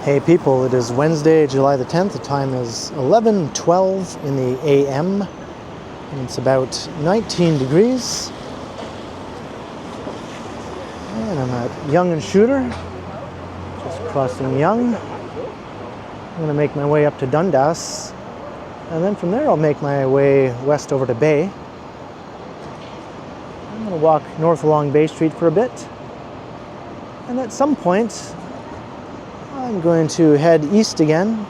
Hey people, it is Wednesday, July the 10th. The time is 11:12 in the a.m. and it's about 19 degrees. And I'm at Yonge and Shooter, just crossing Yonge. I'm going to make my way up to Dundas, and then from there I'll make my way west over to Bay. I'm going to walk north along Bay Street for a bit, and at some point I'm going to head east again,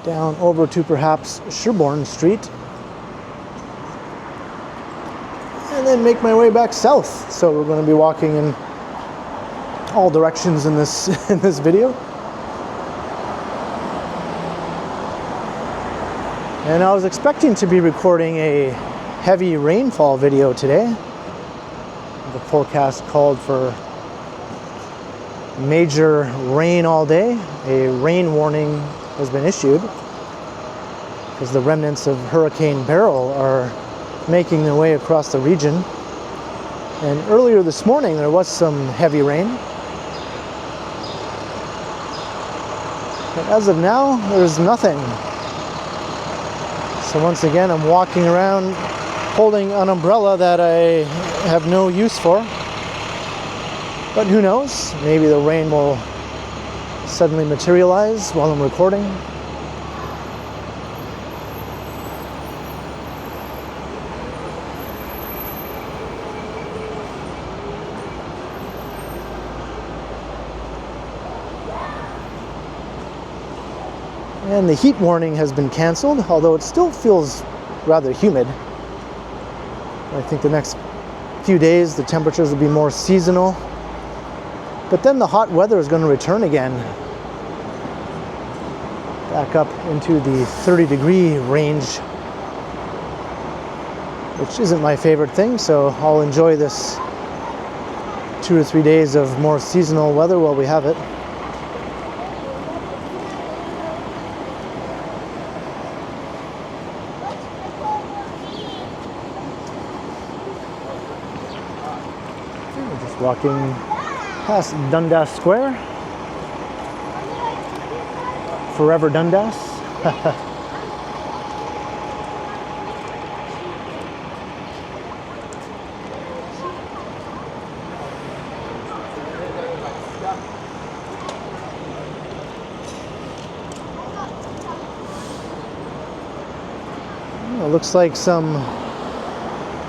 down over to perhaps Sherbourne Street, and then make my way back south. So we're going to be walking in all directions in this video. And I was expecting to be recording a heavy rainfall video today. The forecast called for major rain all day. A rain warning has been issued because the remnants of Hurricane Beryl are making their way across the region. And earlier this morning there was some heavy rain. But as of now, there's nothing. So once again, I'm walking around holding an umbrella that I have no use for. But who knows? Maybe the rain will suddenly materialize while I'm recording. And the heat warning has been canceled, although it still feels rather humid. I think the next few days the temperatures will be more seasonal, but then the hot weather is going to return again, back up into the 30-degree range, which isn't my favorite thing. So I'll enjoy this 2 or 3 days of more seasonal weather while we have it. Walking past Dundas Square. Forever Dundas. It looks like some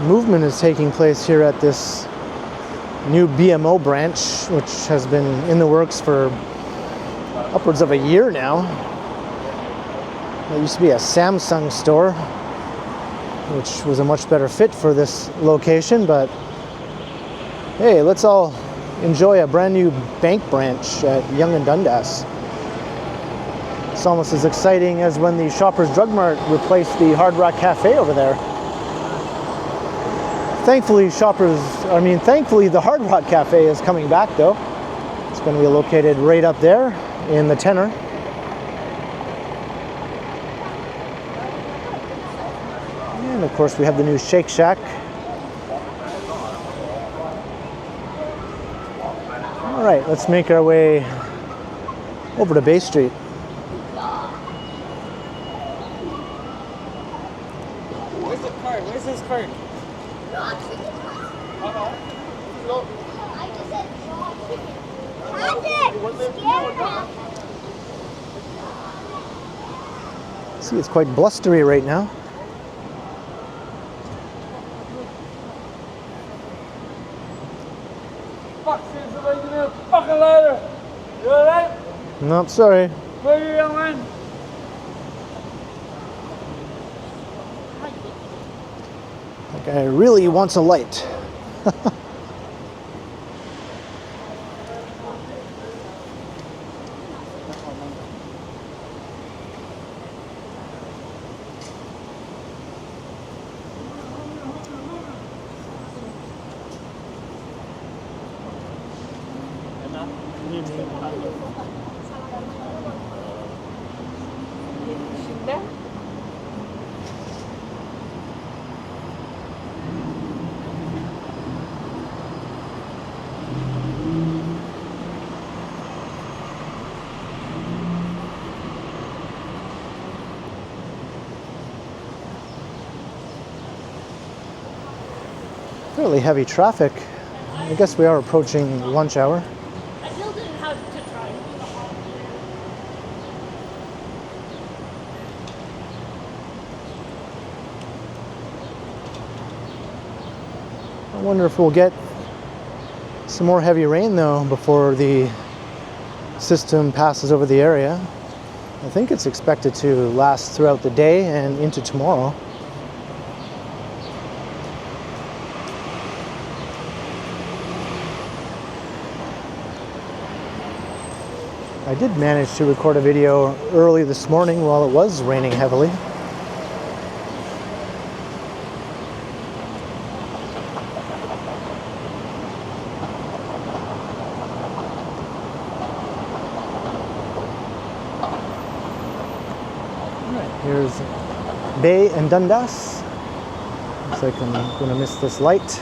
movement is taking place here at this new BMO branch, which has been in the works for upwards of a year now. It used to be a Samsung store, which was a much better fit for this location, but hey, let's all enjoy a brand new bank branch at Yonge and Dundas. It's almost as exciting as when the Shoppers Drug Mart replaced the Hard Rock Cafe over there. Thankfully, the Hard Rock Cafe is coming back though. It's going to be located right up there in the Tenor. And of course we have the new Shake Shack. All right, let's make our way over to Bay Street. Where's the cart? Where's this cart? See, it's quite blustery right now. Fuck, somebody give me a fucking ladder. You alright? Nope, sorry. Where are you going? That guy really wants a light. fairly heavy traffic. I guess we are approaching lunch hour. I told him how to try. I wonder if we'll get some more heavy rain though before the system passes over the area. I think it's expected to last throughout the day and into tomorrow. I did manage to record a video early this morning while it was raining heavily. Here's Bay and Dundas. Looks like I'm going to miss this light.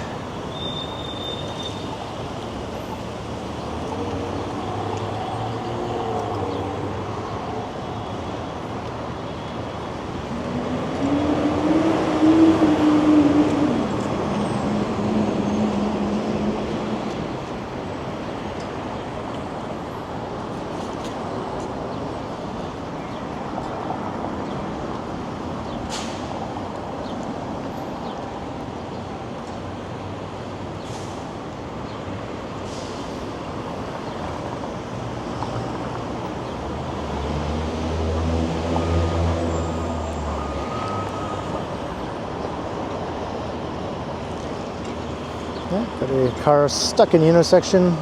Yeah, got a car stuck in the intersection.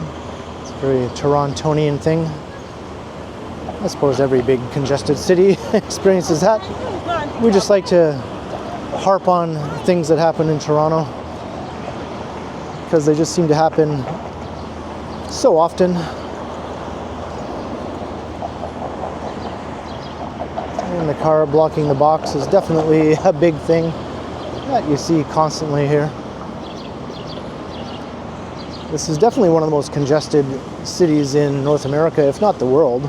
It's a very Torontonian thing. I suppose every big congested city experiences that. We just like to harp on things that happen in Toronto because they just seem to happen so often. And the car blocking the box is definitely a big thing that you see constantly here. This is definitely one of the most congested cities in North America, if not the world.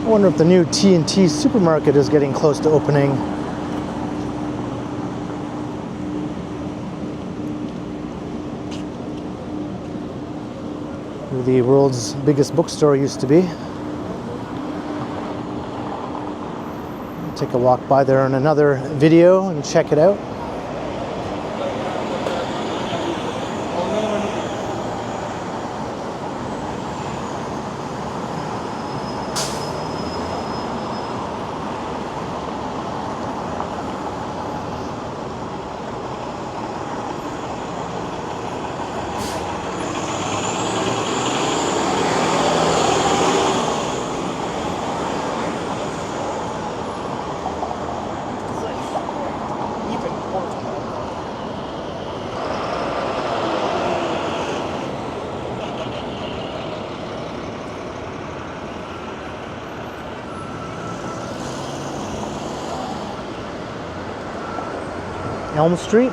I wonder if the new T&T supermarket is getting close to opening. Where the world's biggest bookstore used to be. I'll take a walk by there in another video and check it out. Elm Street.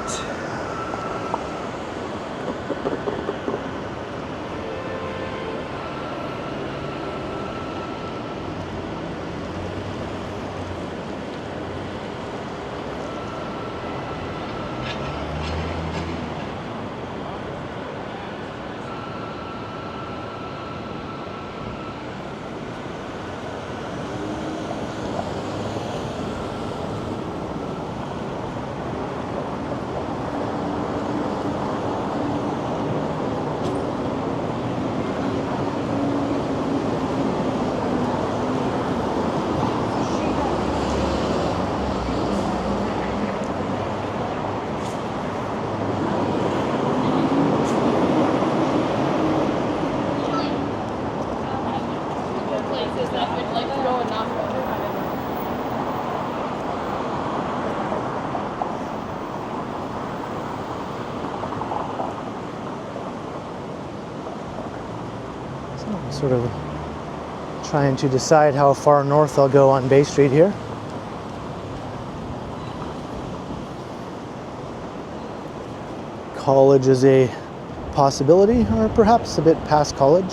places that would like go and not go. So I'm sort of trying to decide how far north I'll go on Bay Street here. College is a possibility, or perhaps a bit past college.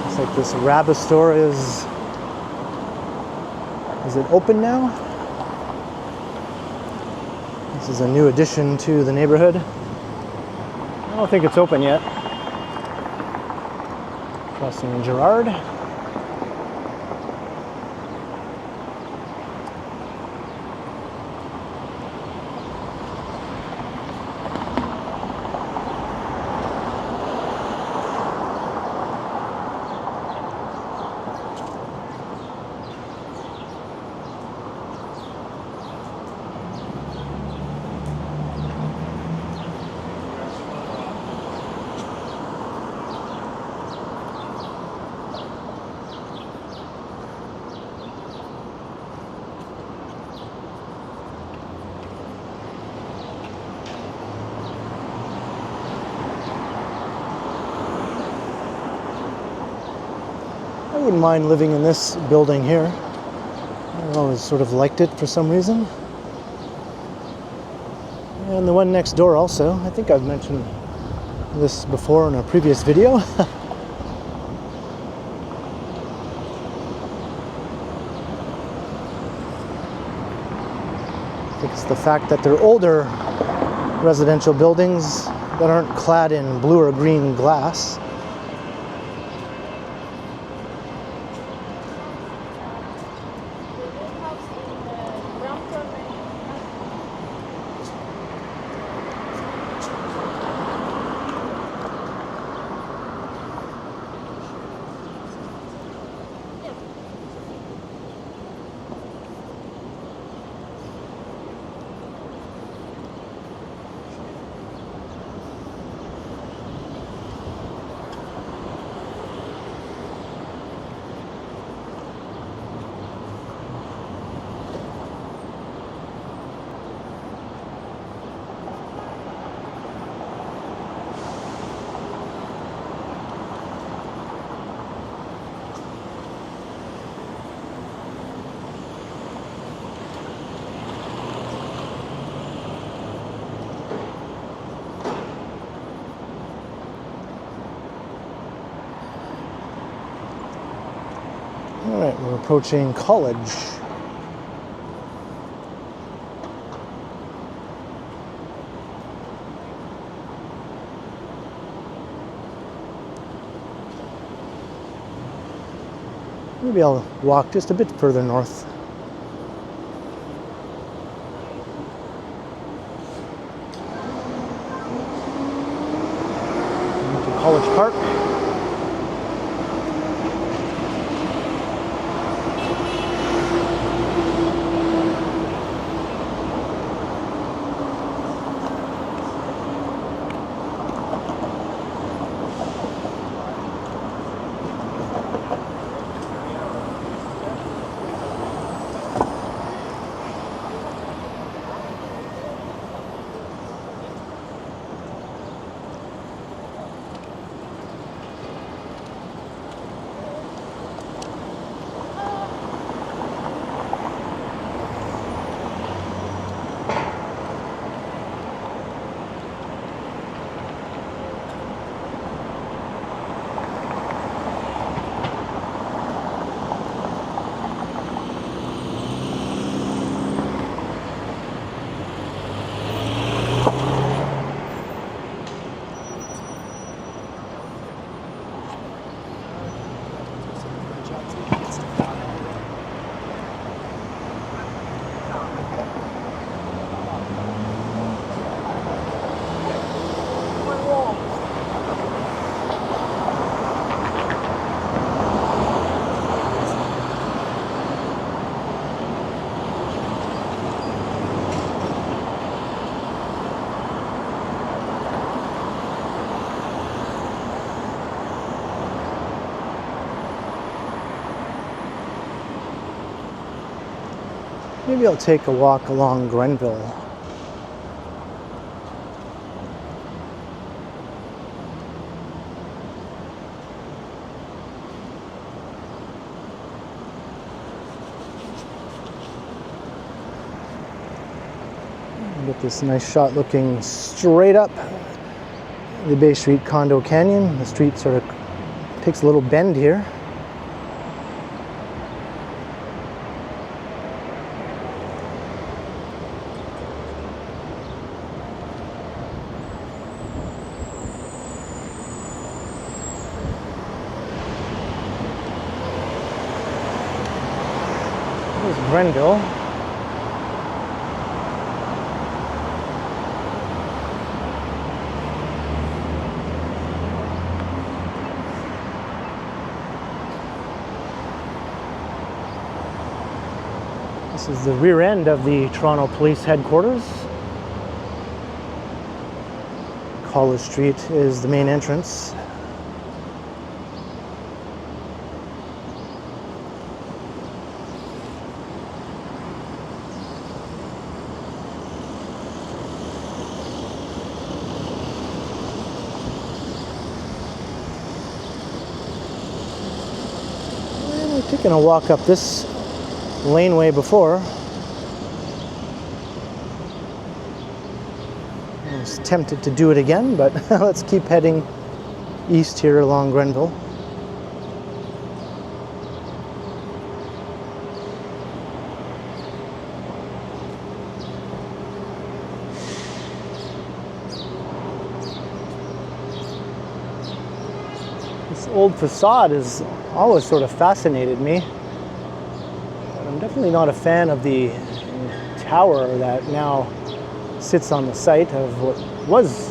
Looks like this Rabbit store is it open now? This is a new addition to the neighborhood. I don't think it's open yet. Crossing Gerrard. I wouldn't mind living in this building here. I've always sort of liked it for some reason. And the one next door also. I think I've mentioned this before in a previous video. I think it's the fact that they're older residential buildings that aren't clad in blue or green glass. All right, we're approaching college. Maybe I'll walk just a bit further north. Into College Park. Maybe I'll take a walk along Grenville. Get this nice shot looking straight up the Bay Street Condo Canyon. The street sort of takes a little bend here. There's Grenville. This is the rear end of the Toronto Police Headquarters. College Street is the main entrance. And we're taking a walk up this laneway before. I was tempted to do it again, but let's keep heading east here along Grenville. This old facade has always sort of fascinated me. I'm definitely not a fan of the tower that now sits on the site of what was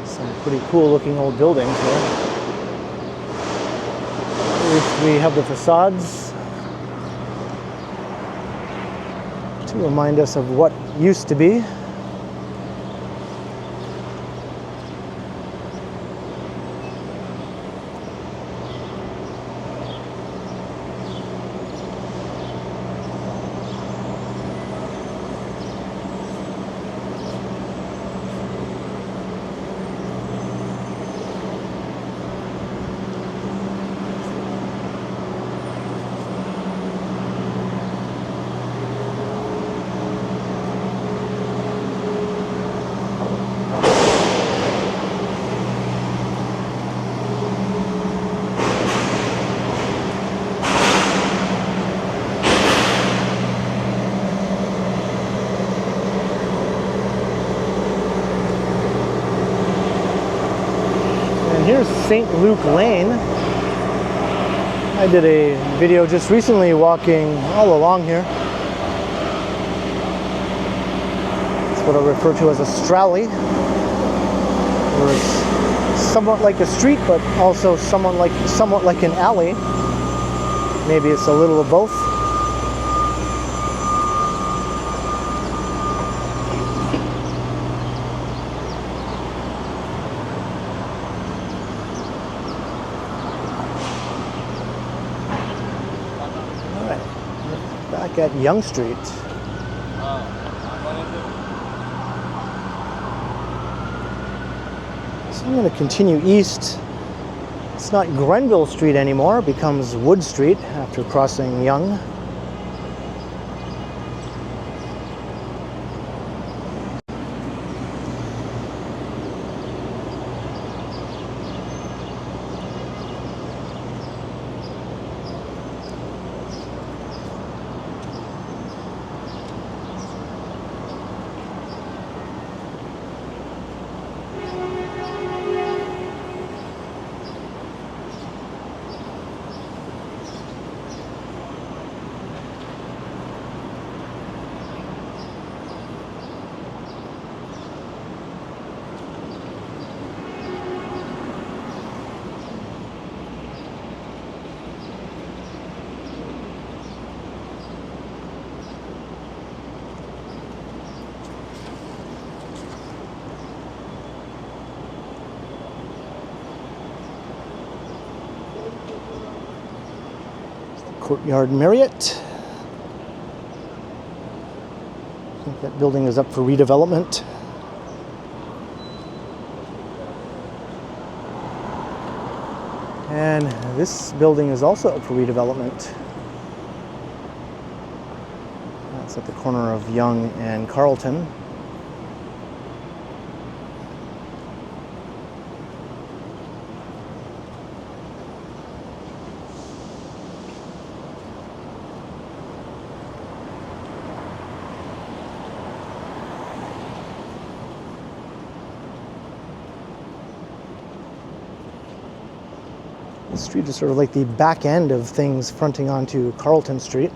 some pretty cool looking old buildings here. At least we have the facades to remind us of what used to be. Here's St. Luke Lane. I did a video just recently walking all along here. It's what I refer to as a stralley, where it's somewhat like a street, but also somewhat like an alley. Maybe it's a little of both. Back at Yonge Street. So I'm going to continue east. It's not Grenville Street anymore, it becomes Wood Street after crossing Yonge. Courtyard Marriott. That building is up for redevelopment. And this building is also up for redevelopment. That's at the corner of Yonge and Carlton. The street is sort of like the back end of things fronting onto Carlton Street.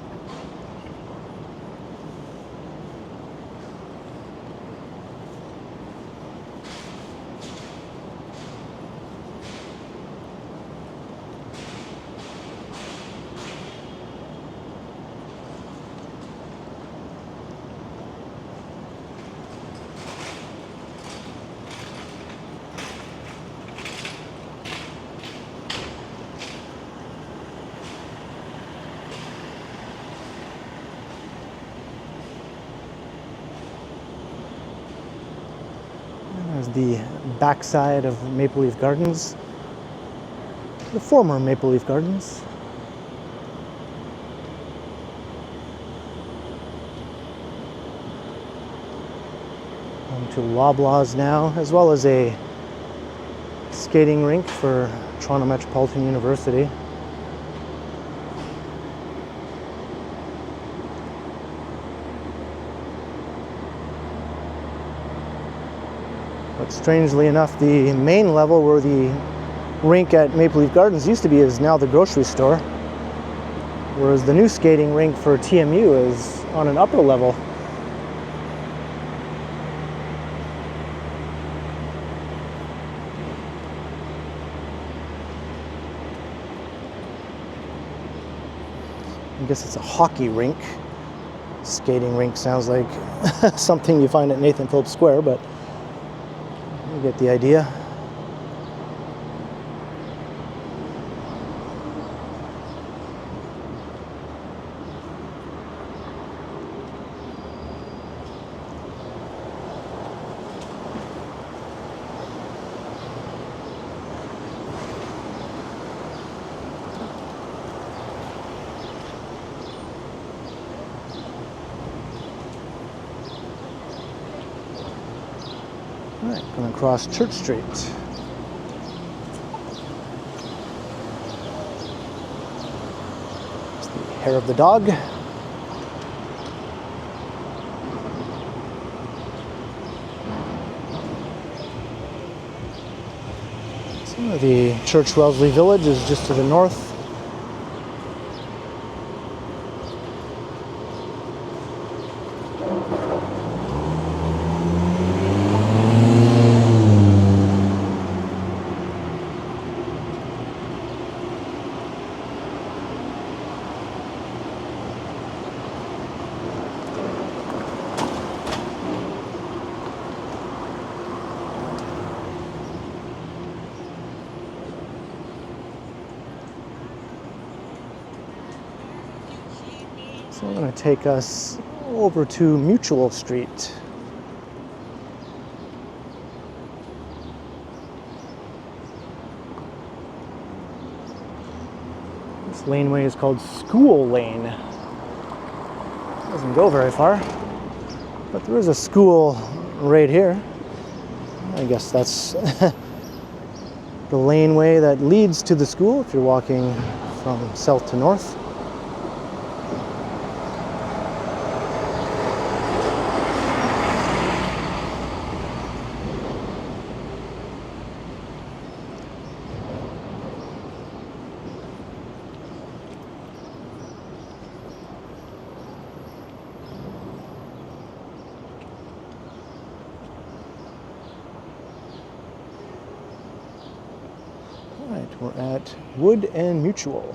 There's the backside of Maple Leaf Gardens, the former Maple Leaf Gardens. Home to Loblaws now, as well as a skating rink for Toronto Metropolitan University. But strangely enough, the main level where the rink at Maple Leaf Gardens used to be is now the grocery store, whereas the new skating rink for TMU is on an upper level. I guess it's a hockey rink. Skating rink sounds like something you find at Nathan Phillips Square, but you get the idea. All right, going across Church Street. It's the hair of the dog. So the Church Wellesley Village is just to the north. So I'm going to take us over to Mutual Street. This laneway is called School Lane. Doesn't go very far, but there is a school right here. I guess that's the laneway that leads to the school if you're walking from south to north. Right, we're at Wood and Mutual.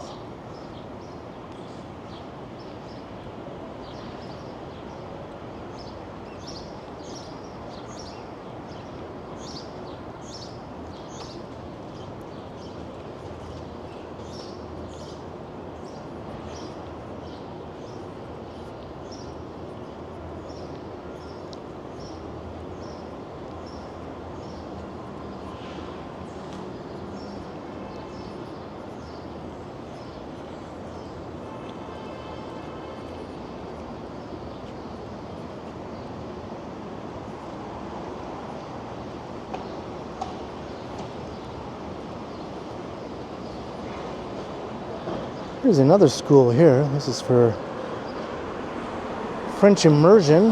Here's another school here. This is for French immersion.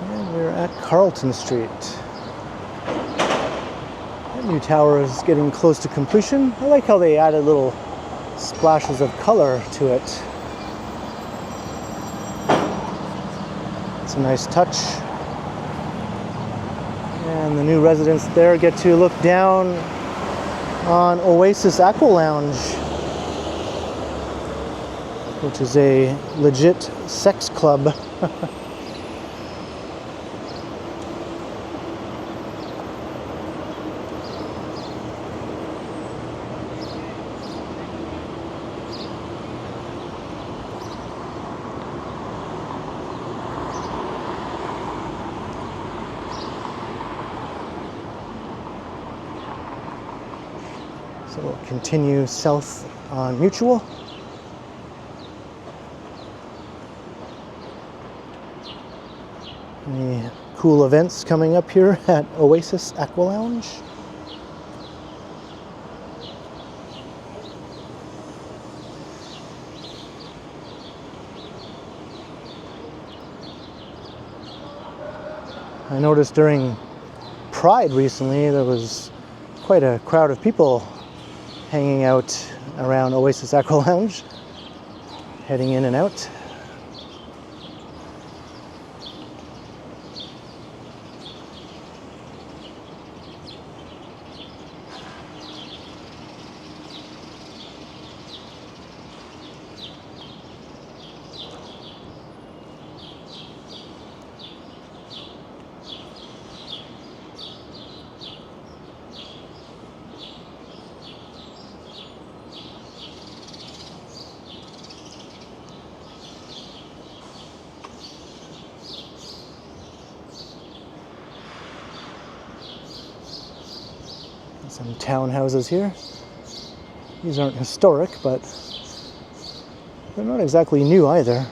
And we're at Carlton Street. That new tower is getting close to completion. I like how they added little splashes of color to it. It's a nice touch. And the new residents there get to look down on Oasis Aqua Lounge, which is a legit sex club. So we'll continue south on Mutual. Any cool events coming up here at Oasis Aqua Lounge? I noticed during Pride recently there was quite a crowd of people hanging out around Oasis Aqua Lounge, heading in and out. Some townhouses here. These aren't historic, but they're not exactly new either.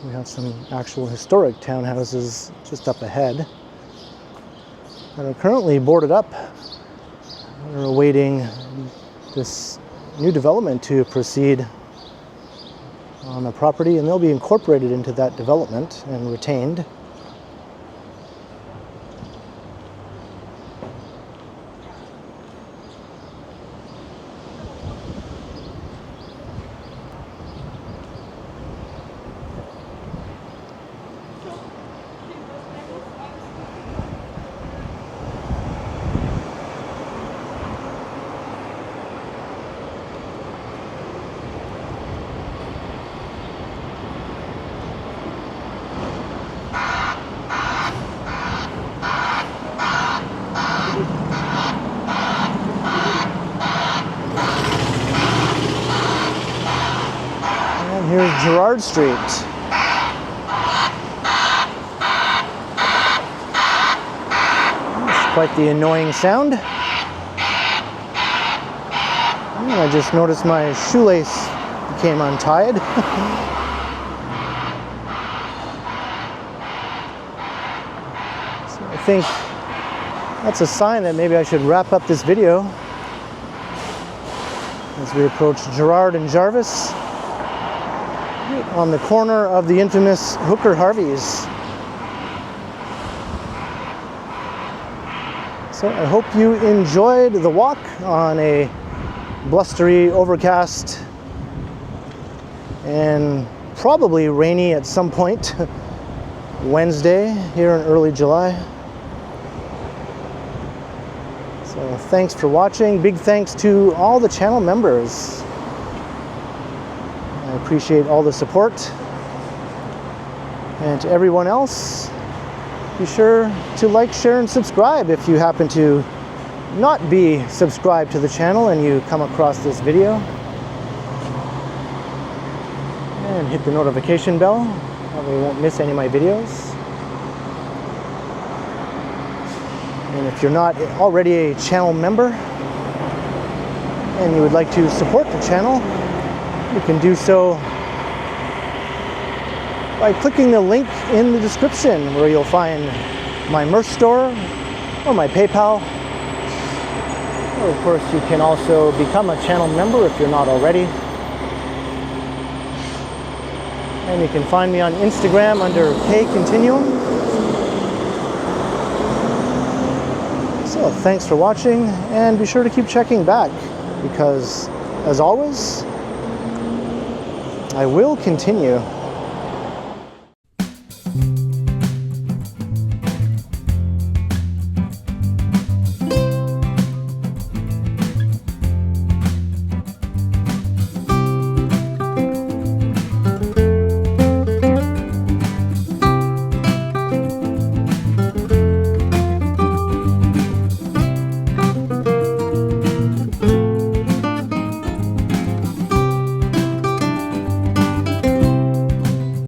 We have some actual historic townhouses just up ahead that are currently boarded up. We're awaiting this new development to proceed on the property, and they'll be incorporated into that development and retained. Here's Gerrard Street. That's quite the annoying sound. And I just noticed my shoelace became untied. So I think that's a sign that maybe I should wrap up this video as we approach Gerrard and Jarvis, on the corner of the infamous Hooker Harvey's. So I hope you enjoyed the walk on a blustery, overcast, and probably rainy at some point Wednesday here in early July. So thanks for watching. Big thanks to all the channel members. I appreciate all the support. And to everyone else, be sure to like, share, and subscribe if you happen to not be subscribed to the channel and you come across this video, and hit the notification bell. That way you won't miss any of my videos. And if you're not already a channel member and you would like to support the channel, you can do so by clicking the link in the description where you'll find my merch store or my PayPal. Or of course, you can also become a channel member if you're not already. And you can find me on Instagram under KContinuum. So thanks for watching, and be sure to keep checking back, because as always, I will continue.